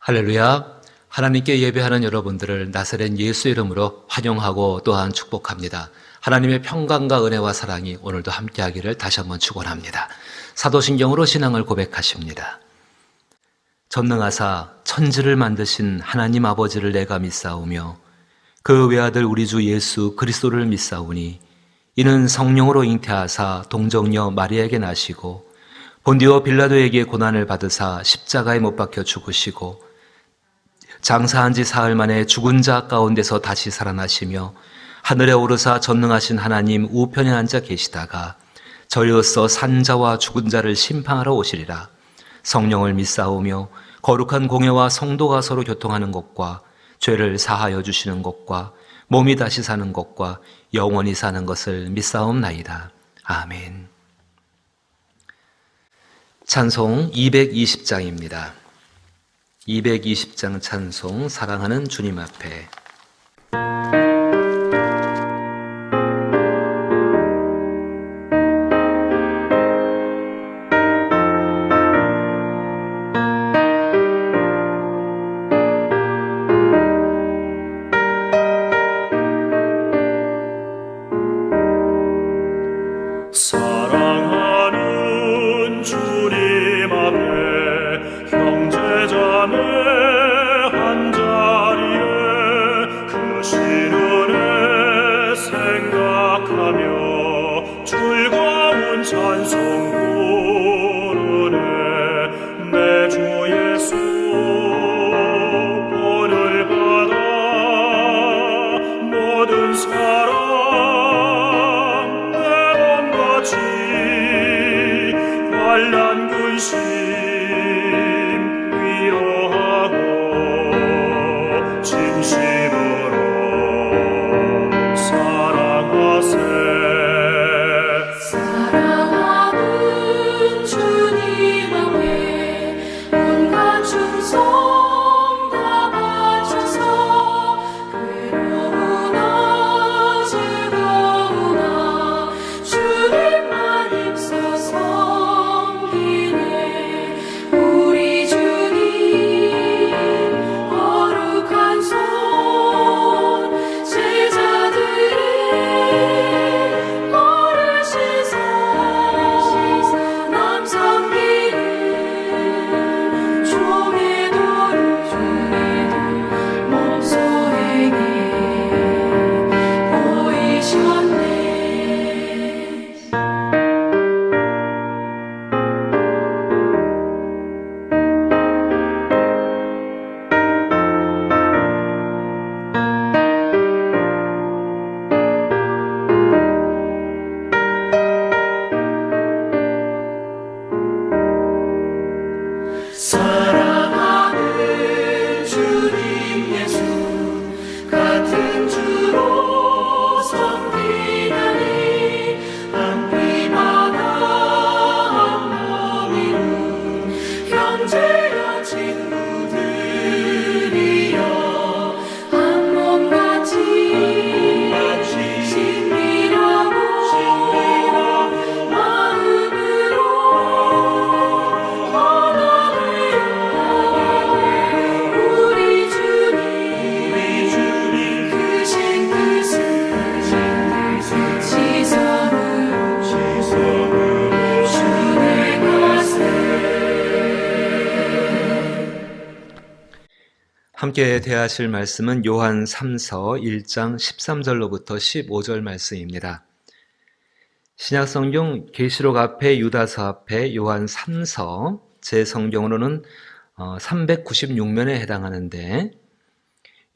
할렐루야. 하나님께 예배하는 여러분들을 나사렛 예수 이름으로 환영하고 또한 축복합니다. 하나님의 평강과 은혜와 사랑이 오늘도 함께하기를 다시 한번 축원합니다. 사도신경으로 신앙을 고백하십니다. 전능하사 천지를 만드신 하나님 아버지를 내가 믿사오며 그 외아들 우리 주 예수 그리스도를 믿사오니 이는 성령으로 잉태하사 동정녀 마리아에게 나시고 본디오 빌라도에게 고난을 받으사 십자가에 못 박혀 죽으시고 장사한 지 사흘 만에 죽은 자 가운데서 다시 살아나시며 하늘에 오르사 전능하신 하나님 우편에 앉아 계시다가 저리로서 산자와 죽은 자를 심판하러 오시리라. 성령을 믿사오며 거룩한 공예와 성도가 서로 교통하는 것과 죄를 사하여 주시는 것과 몸이 다시 사는 것과 영원히 사는 것을 믿사옵나이다. 아멘. 찬송 220장입니다. 220장 찬송 사랑하는 주님 앞에. 사랑하는 주님 앞에 형제자매 한자리에 그 시련에 생각하며 즐거운 찬송 부르네. 내 주 예수 본을 받아 모든 사랑 내 몸같이 환난 근심 위로하고 진심으로 사랑하세. 사랑하는 주님 앞에 온갖 충성 다 바쳐서 괴로우나 즐거우나 주님만 힘써 섬기네. 우리 주님 거룩한 손 제자들의 어르시사 남 섬기는 종의 도를 몸소에게 보이셨네. 사랑하는 주님 예수 같은 주로 섬기나니 한 피바다 한 몸이루 형제여 친구들이여 한 몸같이 친밀하고 마음으로 우리 주님 크신 뜻을 지성으로 주내 가세. 함께 대하실 말씀은 요한 3서 1장 13절로부터 15절 말씀입니다. 신약성경 계시록 앞에 유다서 앞에 요한 3서 제 성경으로는 396면에 해당하는데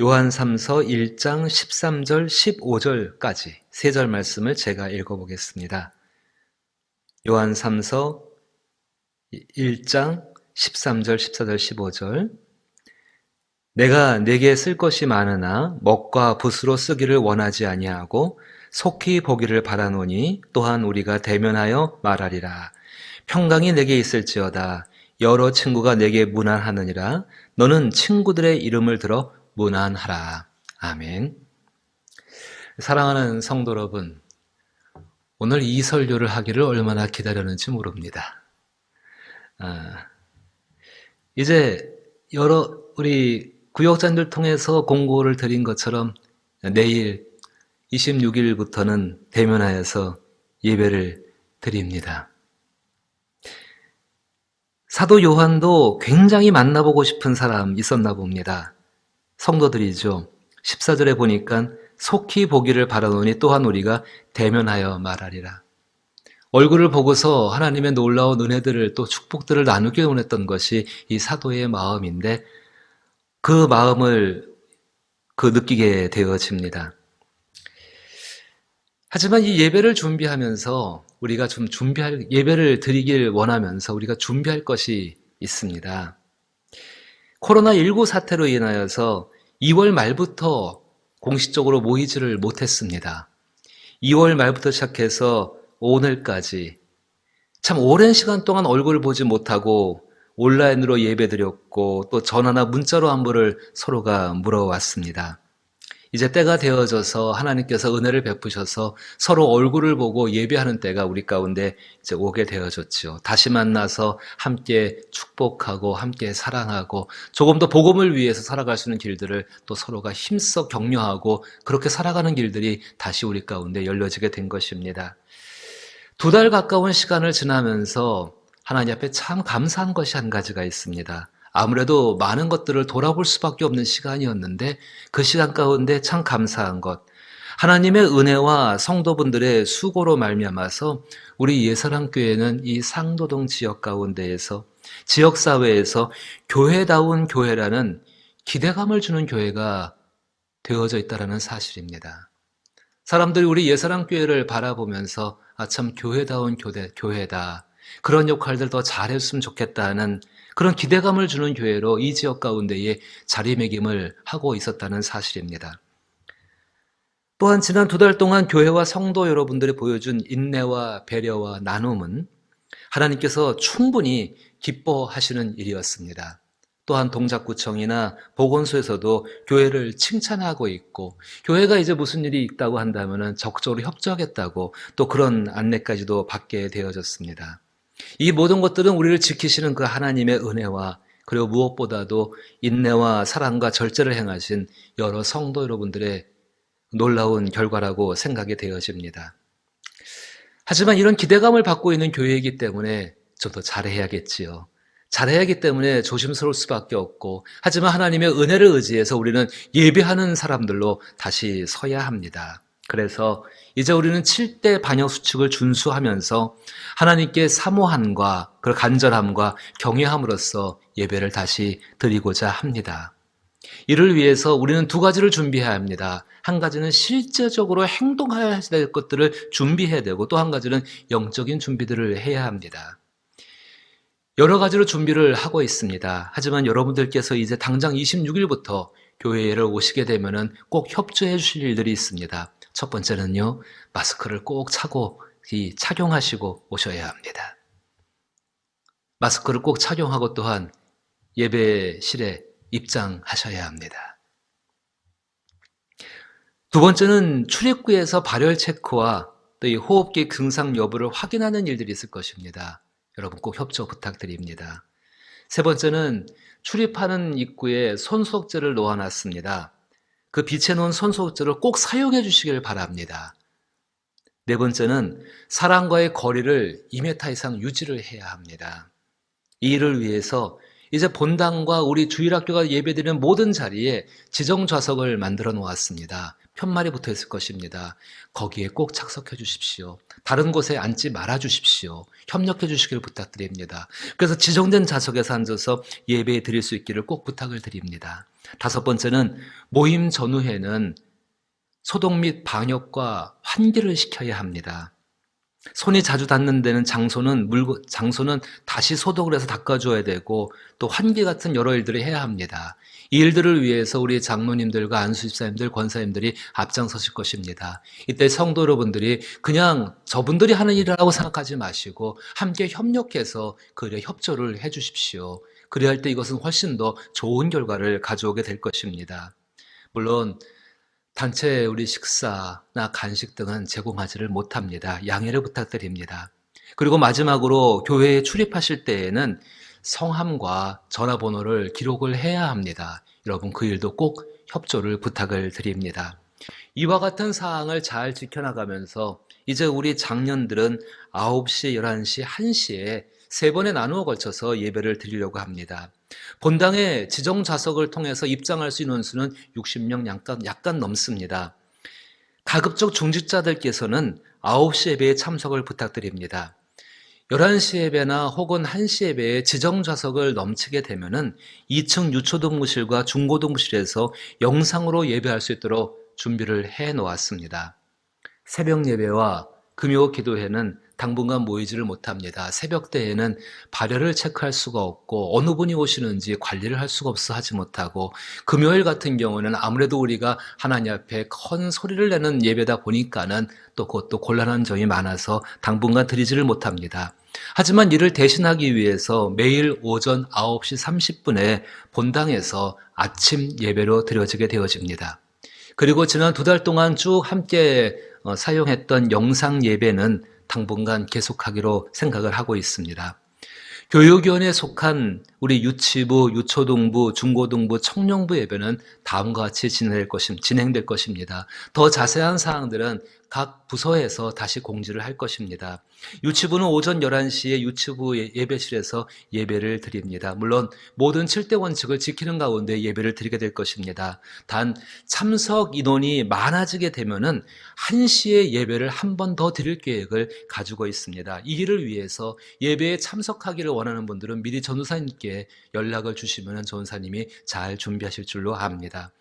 요한 3서 1장 13절 15절까지 세 절 말씀을 제가 읽어보겠습니다. 요한 3서 1장 13절 14절 15절. 내가 네게 쓸 것이 많으나 먹과 붓으로 쓰기를 원하지 아니하고 속히 보기를 바라노니 또한 우리가 대면하여 말하리라. 평강이 내게 있을지어다. 여러 친구가 내게 문안하느니라. 너는 친구들의 이름을 들어 문안하라. 아멘. 사랑하는 성도 여러분, 오늘 이 설교를 하기를 얼마나 기다렸는지 모릅니다. 이제 우리 구역장들 통해서 공고를 드린 것처럼 내일 26일부터는 대면하여서 예배를 드립니다. 사도 요한도 굉장히 만나보고 싶은 사람 있었나 봅니다. 성도들이죠. 14절에 보니까 속히 보기를 바라노니 또한 우리가 대면하여 말하리라. 얼굴을 보고서 하나님의 놀라운 은혜들을 또 축복들을 나누기 원했던 것이 이 사도의 마음인데 그 마음을 느끼게 되어집니다. 하지만 이 예배를 준비하면서 우리가 좀 예배를 드리길 원하면서 우리가 준비할 것이 있습니다. 코로나19 사태로 인하여서 2월 말부터 공식적으로 모이지를 못했습니다. 2월 말부터 시작해서 오늘까지 참 오랜 시간 동안 얼굴을 보지 못하고 온라인으로 예배드렸고 또 전화나 문자로 안부를 서로가 물어왔습니다. 이제 때가 되어져서 하나님께서 은혜를 베푸셔서 서로 얼굴을 보고 예배하는 때가 우리 가운데 이제 오게 되어졌죠. 다시 만나서 함께 축복하고 함께 사랑하고 조금 더 복음을 위해서 살아갈 수 있는 길들을 또 서로가 힘써 격려하고 그렇게 살아가는 길들이 다시 우리 가운데 열려지게 된 것입니다. 2달 가까운 시간을 지나면서 하나님 앞에 참 감사한 것이 한 가지가 있습니다. 아무래도 많은 것들을 돌아볼 수밖에 없는 시간이었는데 그 시간 가운데 참 감사한 것, 하나님의 은혜와 성도분들의 수고로 말미암아서 우리 예사랑교회는 이 상도동 지역 가운데에서 지역사회에서 교회다운 교회라는 기대감을 주는 교회가 되어져 있다는 사실입니다. 사람들이 우리 예사랑교회를 바라보면서 참 교회다운 교회다. 그런 역할들 더 잘했으면 좋겠다는 그런 기대감을 주는 교회로 이 지역 가운데에 자리매김을 하고 있었다는 사실입니다. 또한 지난 2달 동안 교회와 성도 여러분들이 보여준 인내와 배려와 나눔은 하나님께서 충분히 기뻐하시는 일이었습니다. 또한 동작구청이나 보건소에서도 교회를 칭찬하고 있고 교회가 이제 무슨 일이 있다고 한다면 적극적으로 협조하겠다고 또 그런 안내까지도 받게 되어졌습니다. 이 모든 것들은 우리를 지키시는 그 하나님의 은혜와 그리고 무엇보다도 인내와 사랑과 절제를 행하신 여러 성도 여러분들의 놀라운 결과라고 생각이 되어집니다. 하지만 이런 기대감을 받고 있는 교회이기 때문에 좀 더 잘해야겠지요. 잘해야하기 때문에 조심스러울 수밖에 없고 하지만 하나님의 은혜를 의지해서 우리는 예배하는 사람들로 다시 서야 합니다. 그래서 이제 우리는 7대 반역수칙을 준수하면서 하나님께 사모함과 그 간절함과 경외함으로써 예배를 다시 드리고자 합니다. 이를 위해서 우리는 2가지를 준비해야 합니다. 한 가지는 실제적으로 행동해야 될 것들을 준비해야 되고 또 한 가지는 영적인 준비들을 해야 합니다. 여러 가지로 준비를 하고 있습니다. 하지만 여러분들께서 이제 당장 26일부터 교회를 오시게 되면은 꼭 협조해 주실 일들이 있습니다. 첫 번째는요, 마스크를 꼭 착용하시고 오셔야 합니다. 마스크를 꼭 착용하고 또한 예배실에 입장하셔야 합니다. 2번째는 출입구에서 발열 체크와 또 이 호흡기 증상 여부를 확인하는 일들이 있을 것입니다. 여러분 꼭 협조 부탁드립니다. 3번째는 출입하는 입구에 손소독제를 놓아놨습니다. 그 빛에 놓은 손소독제를 꼭 사용해 주시길 바랍니다. 4번째는 사람과의 거리를 2m 이상 유지를 해야 합니다. 이 일을 위해서 이제 본당과 우리 주일학교가 예배드리는 모든 자리에 지정 좌석을 만들어 놓았습니다. 편말이 붙어 있을 것입니다. 거기에 꼭 착석해 주십시오. 다른 곳에 앉지 말아 주십시오. 협력해 주시길 부탁드립니다. 그래서 지정된 좌석에서 앉아서 예배 드릴 수 있기를 꼭 부탁을 드립니다. 5번째는 모임 전후에는 소독 및 방역과 환기를 시켜야 합니다. 손이 자주 닿는 데는 장소는 다시 소독을 해서 닦아줘야 되고 또 환기 같은 여러 일들을 해야 합니다. 이 일들을 위해서 우리 장로님들과 안수집사님들, 권사님들이 앞장서실 것입니다. 이때 성도 여러분들이 그냥 저분들이 하는 일이라고 생각하지 마시고 함께 협력해서 그에 협조를 해 주십시오. 그래야 할 때 이것은 훨씬 더 좋은 결과를 가져오게 될 것입니다. 물론 단체 우리 식사나 간식 등은 제공하지를 못합니다. 양해를 부탁드립니다. 그리고 마지막으로 교회에 출입하실 때에는 성함과 전화번호를 기록을 해야 합니다. 여러분 그 일도 꼭 협조를 부탁을 드립니다. 이와 같은 사항을 잘 지켜나가면서 이제 우리 장년들은 9시, 11시, 1시에 세 번에 나누어 걸쳐서 예배를 드리려고 합니다. 본당의 지정 좌석을 통해서 입장할 수 있는 수는 60명 약간 넘습니다. 가급적 중직자들께서는 9시 예배에 참석을 부탁드립니다. 11시 예배나 혹은 1시 예배에 지정 좌석을 넘치게 되면은 2층 유초동무실과 중고동무실에서 영상으로 예배할 수 있도록 준비를 해 놓았습니다. 새벽 예배와 금요 기도회는 당분간 모이지를 못합니다. 새벽때에는 발열을 체크할 수가 없고 어느 분이 오시는지 관리를 할 수가 없어 하지 못하고, 금요일 같은 경우는 아무래도 우리가 하나님 앞에 큰 소리를 내는 예배다 보니까는 또 그것도 곤란한 점이 많아서 당분간 드리지를 못합니다. 하지만 이를 대신하기 위해서 매일 오전 9시 30분에 본당에서 아침 예배로 드려지게 되어집니다. 그리고 지난 2달 동안 쭉 함께 사용했던 영상 예배는 당분간 계속하기로 생각을 하고 있습니다. 교육위원회에 속한 우리 유치부, 유초동부, 중고동부, 청년부 예배는 다음과 같이 진행될 것입니다. 더 자세한 사항들은 각 부서에서 다시 공지를 할 것입니다. 유치부는 오전 11시에 유치부 예배실에서 예배를 드립니다. 물론 모든 7대 원칙을 지키는 가운데 예배를 드리게 될 것입니다. 단 참석 인원이 많아지게 되면은 1시에 예배를 한 번 더 드릴 계획을 가지고 있습니다. 이 일을 위해서 예배에 참석하기를 원하는 분들은 미리 전도사님께 연락을 주시면 전도사님이 잘 준비하실 줄로 압니다.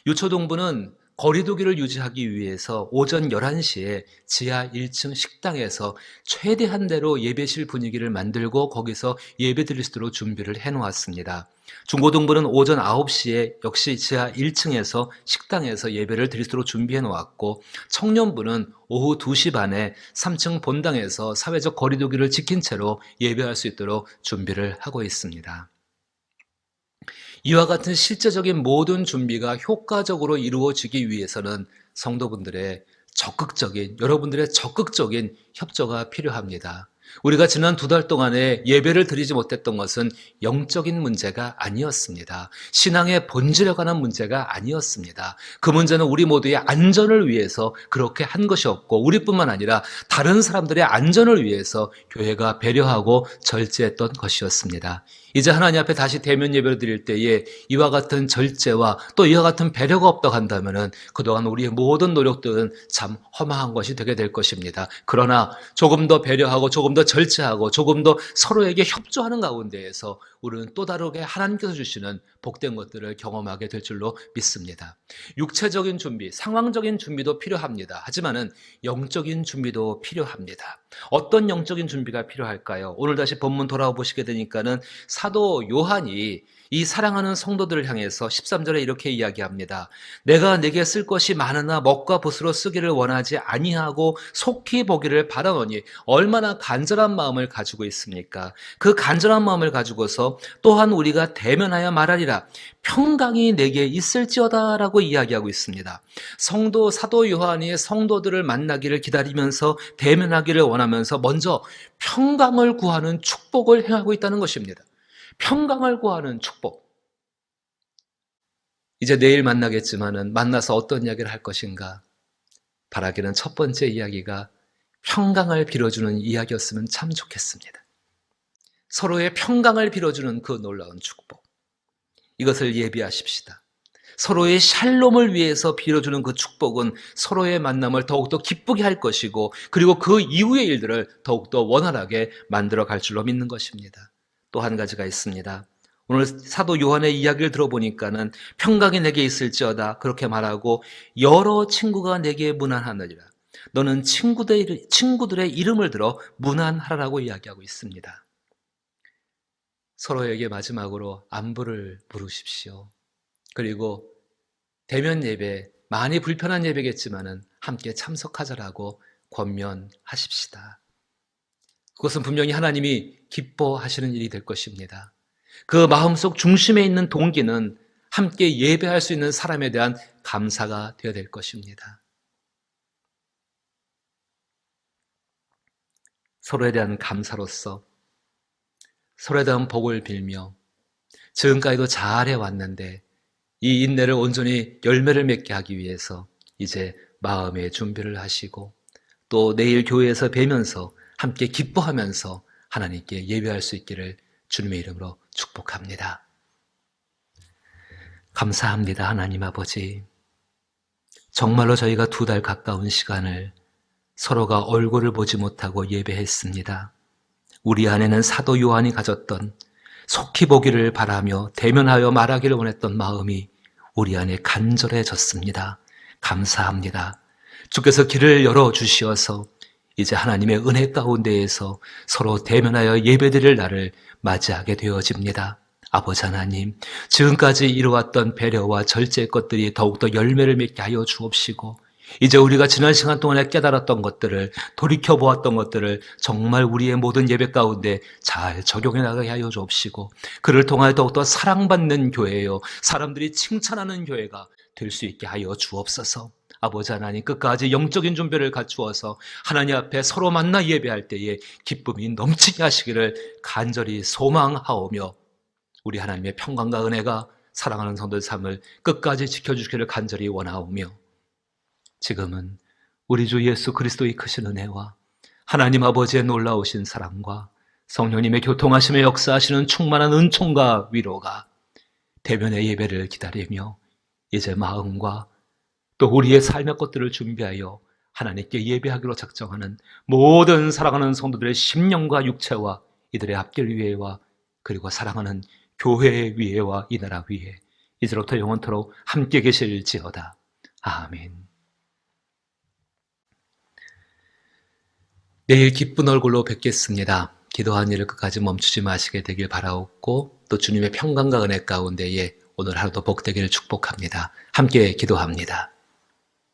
유초동부는 거리두기를 유지하기 위해서 오전 11시에 지하 1층 식당에서 최대한 대로 예배실 분위기를 만들고 거기서 예배 드릴 수 있도록 준비를 해놓았습니다. 중고동부는 오전 9시에 역시 지하 1층에서 식당에서 예배를 드릴 수 있도록 준비해 놓았고, 청년부는 오후 2시 반에 3층 본당에서 사회적 거리두기를 지킨 채로 예배할 수 있도록 준비를 하고 있습니다. 이와 같은 실제적인 모든 준비가 효과적으로 이루어지기 위해서는 성도분들의 여러분들의 적극적인 협조가 필요합니다. 우리가 지난 2달 동안에 예배를 드리지 못했던 것은 영적인 문제가 아니었습니다. 신앙의 본질에 관한 문제가 아니었습니다. 그 문제는 우리 모두의 안전을 위해서 그렇게 한 것이었고, 우리뿐만 아니라 다른 사람들의 안전을 위해서 교회가 배려하고 절제했던 것이었습니다. 이제 하나님 앞에 다시 대면 예배를 드릴 때에 이와 같은 절제와 또 이와 같은 배려가 없다고 한다면 그동안 우리의 모든 노력들은 참 허망한 것이 되게 될 것입니다. 그러나 조금 더 배려하고 조금 더 절제하고 조금 더 서로에게 협조하는 가운데에서 우리는 또 다르게 하나님께서 주시는 복된 것들을 경험하게 될 줄로 믿습니다. 육체적인 준비, 상황적인 준비도 필요합니다. 하지만은 영적인 준비도 필요합니다. 어떤 영적인 준비가 필요할까요? 오늘 다시 본문 돌아와 보시게 되니까는 사도 요한이 이 사랑하는 성도들을 향해서 13절에 이렇게 이야기합니다. 내가 내게 쓸 것이 많으나 먹과 붓으로 쓰기를 원하지 아니하고 속히 보기를 바라노니 얼마나 간절한 마음을 가지고 있습니까? 그 간절한 마음을 가지고서 또한 우리가 대면하여 말하리라. 평강이 내게 있을지어다 라고 이야기하고 있습니다. 사도 요한이 성도들을 만나기를 기다리면서 대면하기를 원하면서 먼저 평강을 구하는 축복을 행하고 있다는 것입니다. 평강을 구하는 축복. 이제 내일 만나겠지만은 만나서 어떤 이야기를 할 것인가? 바라기는 첫 번째 이야기가 평강을 빌어주는 이야기였으면 참 좋겠습니다. 서로의 평강을 빌어주는 그 놀라운 축복. 이것을 예비하십시다. 서로의 샬롬을 위해서 빌어주는 그 축복은 서로의 만남을 더욱더 기쁘게 할 것이고, 그리고 그 이후의 일들을 더욱더 원활하게 만들어 갈 줄로 믿는 것입니다. 또 한 가지가 있습니다. 오늘 사도 요한의 이야기를 들어보니까는 평강이 내게 있을지어다 그렇게 말하고, 여러 친구가 내게 문안하느니라. 너는 친구들의 이름을 들어 문안하라고 이야기하고 있습니다. 서로에게 마지막으로 안부를 물으십시오. 그리고 대면 예배, 많이 불편한 예배겠지만은 함께 참석하자라고 권면하십시다. 그것은 분명히 하나님이 기뻐하시는 일이 될 것입니다. 그 마음속 중심에 있는 동기는 함께 예배할 수 있는 사람에 대한 감사가 되어야 될 것입니다. 서로에 대한 감사로서 서로에 대한 복을 빌며 지금까지도 잘 해왔는데 이 인내를 온전히 열매를 맺게 하기 위해서 이제 마음의 준비를 하시고 또 내일 교회에서 뵈면서 함께 기뻐하면서 하나님께 예배할 수 있기를 주님의 이름으로 축복합니다. 감사합니다. 하나님 아버지. 정말로 저희가 2달 가까운 시간을 서로가 얼굴을 보지 못하고 예배했습니다. 우리 안에는 사도 요한이 가졌던 속히 보기를 바라며 대면하여 말하기를 원했던 마음이 우리 안에 간절해졌습니다. 감사합니다. 주께서 길을 열어주시어서 이제 하나님의 은혜 가운데에서 서로 대면하여 예배드릴 날을 맞이하게 되어집니다. 아버지 하나님, 지금까지 이루어왔던 배려와 절제의 것들이 더욱더 열매를 맺게 하여 주옵시고 이제 우리가 지난 시간 동안에 깨달았던 것들을 돌이켜보았던 것들을 정말 우리의 모든 예배 가운데 잘 적용해 나가게 하여 주옵시고 그를 통하여 더욱더 사랑받는 교회요 사람들이 칭찬하는 교회가 될 수 있게 하여 주옵소서. 아버지 하나님 끝까지 영적인 준비를 갖추어서 하나님 앞에 서로 만나 예배할 때에 기쁨이 넘치게 하시기를 간절히 소망하오며 우리 하나님의 평강과 은혜가 사랑하는 성도의 삶을 끝까지 지켜주시기를 간절히 원하오며 지금은 우리 주 예수 그리스도의 크신 은혜와 하나님 아버지의 놀라우신 사랑과 성령님의 교통하심에 역사하시는 충만한 은총과 위로가 대면의 예배를 기다리며 이제 마음과 또 우리의 삶의 것들을 준비하여 하나님께 예배하기로 작정하는 모든 사랑하는 성도들의 심령과 육체와 이들의 앞길 위에와 그리고 사랑하는 교회 위에와 이 나라 위에 이제로부터 영원토록 함께 계실지어다. 아멘. 내일 기쁜 얼굴로 뵙겠습니다. 기도한 일을 끝까지 멈추지 마시게 되길 바라옵고 또 주님의 평강과 은혜 가운데에 오늘 하루도 복되기를 축복합니다. 함께 기도합니다.